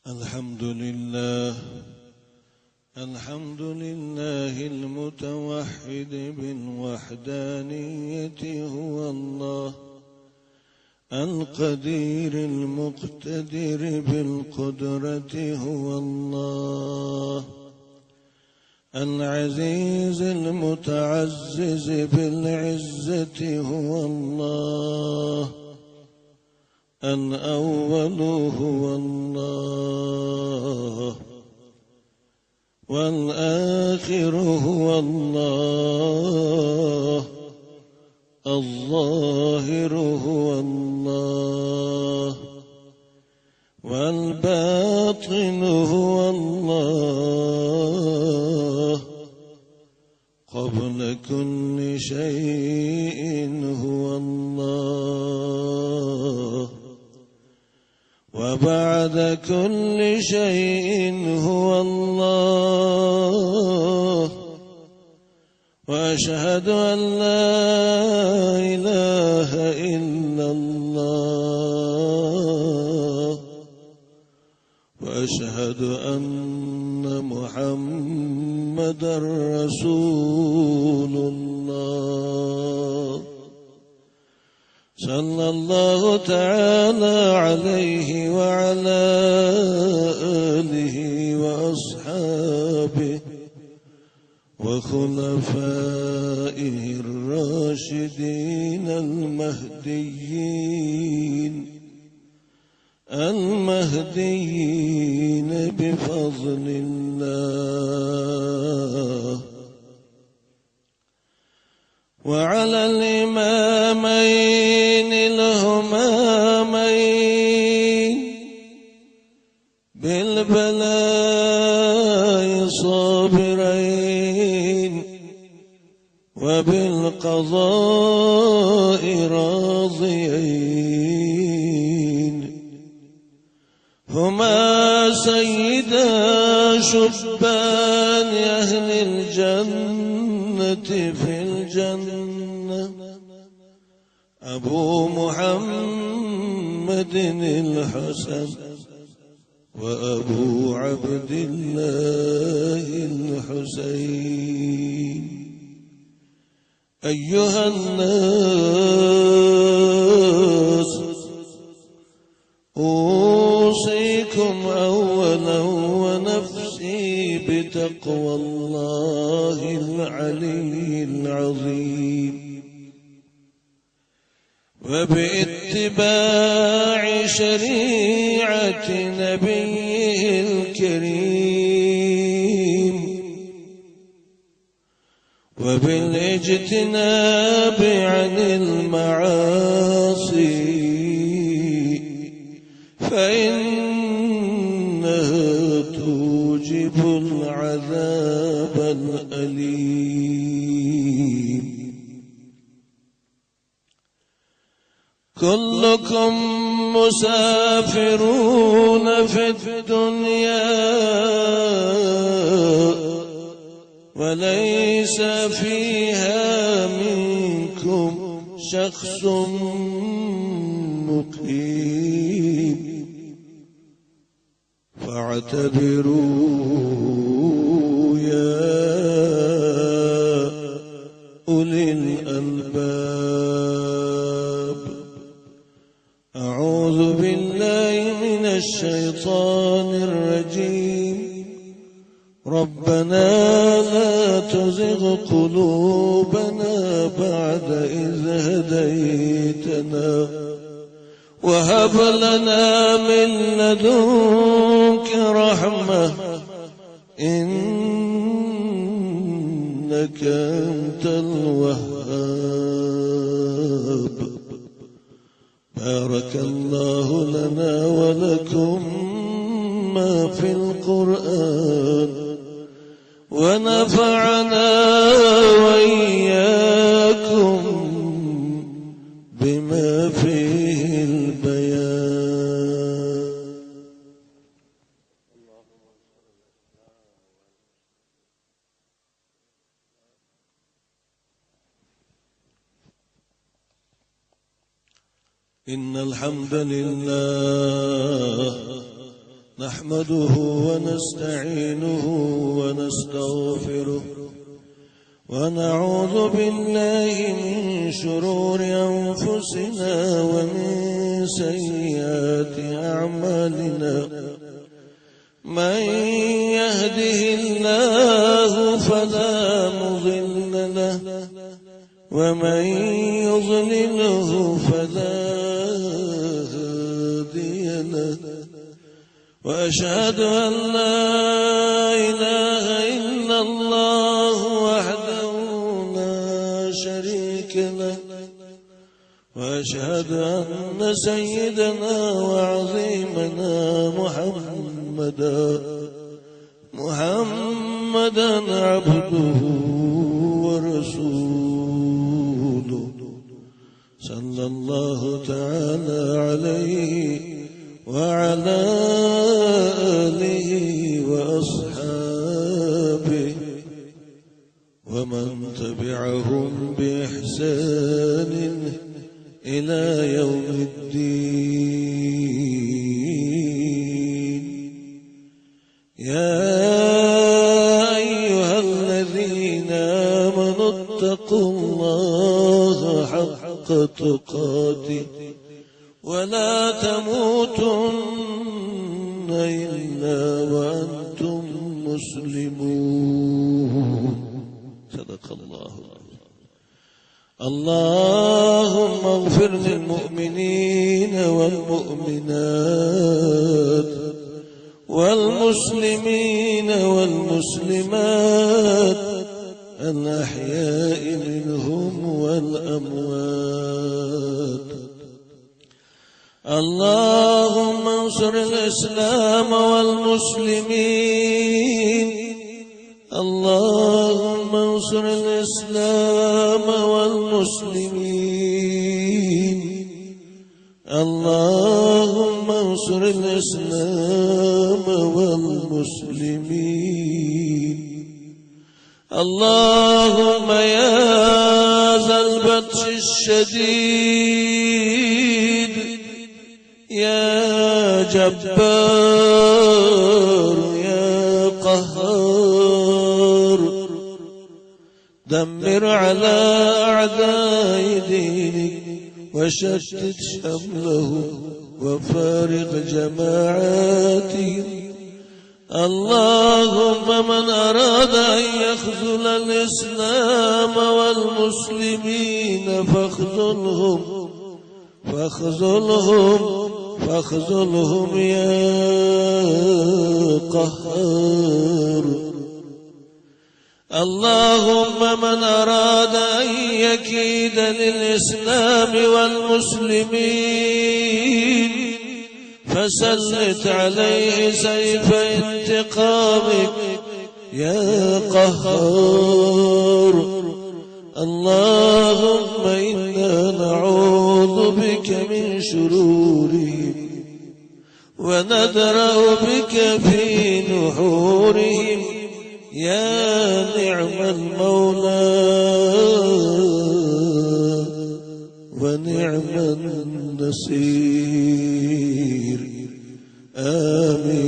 الحمد لله المتوحد بالوحدانية هو الله، القدير المقتدر بالقدرة هو الله، العزيز المتعزز بالعزة هو الله، الأول هو الله، والآخر هو الله، الظاهر هو الله، والباطن هو الله، قبل كل شيء هو الله، وبعد كل شيء هو الله، وأشهد أن لا إله إلا الله، وأشهد أن محمدًا رسول الله، صلى الله تعالى عليه وعلى آله وأصحابه وخلفائه الراشدين المهديين بفضل الله، وعلى الإمامين الهمامين بالبلاء صابرين وبالقضاء راضيين، هما سيدا شبان أهل الجنة في الجنة، أبو محمد الحسن وأبو عبد الله الحسين. أيها الناس، أوصيكم أولا ونفسي بتقوى الله العلي العظيم، وباتباع شريعة نبيه الكريم، وبالاجتناب عن المعاصي، فإنها توجب العذاب الأليم. كلكم مسافرون في الدنيا، وليس فيها منكم شخص مقيم، فاعتبروا يا أولي الألباب. أعوذ بالله من الشيطان الرجيم. ربنا لا تزغ قلوبنا بعد إذ هديتنا، وهب لنا من لدنك رحمة إنك أنت الوهاب. بارك الله لنا ولكم ما في القرآن، ونفعنا وإياكم بما فيه البيان. إن الحمد لله نحمده ونستعينه ونستغفره ونعوذ بالله من شرور أنفسنا ومن سيئات أعمالنا من يهده الله فلا مضل له ومن يضلله فلا هادي له وأشهد أن لا إله إلا الله وحده لا شريك له وأشهد أن سيدنا وعظيمنا محمدا عبده ورسوله صلى الله تعالى عليه وعلى آله وأصحابه ومن تبعهم بإحسان إلى يوم الدين. يا أيها الذين آمنوا اتقوا الله حق تقاته ولا تموتن إلا وأنتم مسلمون. صدق الله. اللهم اغفر للمؤمنين والمؤمنات والمسلمين والمسلمات الأحياء منهم والأموات. اللهم انصر الإسلام والمسلمين. اللهم انصر الإسلام والمسلمين. اللهم انصر الإسلام والمسلمين. اللهم يا ذا البطش الشديد يا جبار يا قهار دمر على أعداء دينك وشتت شملهم وفارق جماعاتهم. اللهم من أراد أن يخذل الإسلام والمسلمين فاخذلهم يا قهار. اللهم من أراد أن يكيد للإسلام والمسلمين فسلط عليه سيف انتقامك يا قهار. اللهم إنا نعوذ بك من شرورهم وندرأ بك في نحورهم يا نعم المولى ونعم النصير. آمين.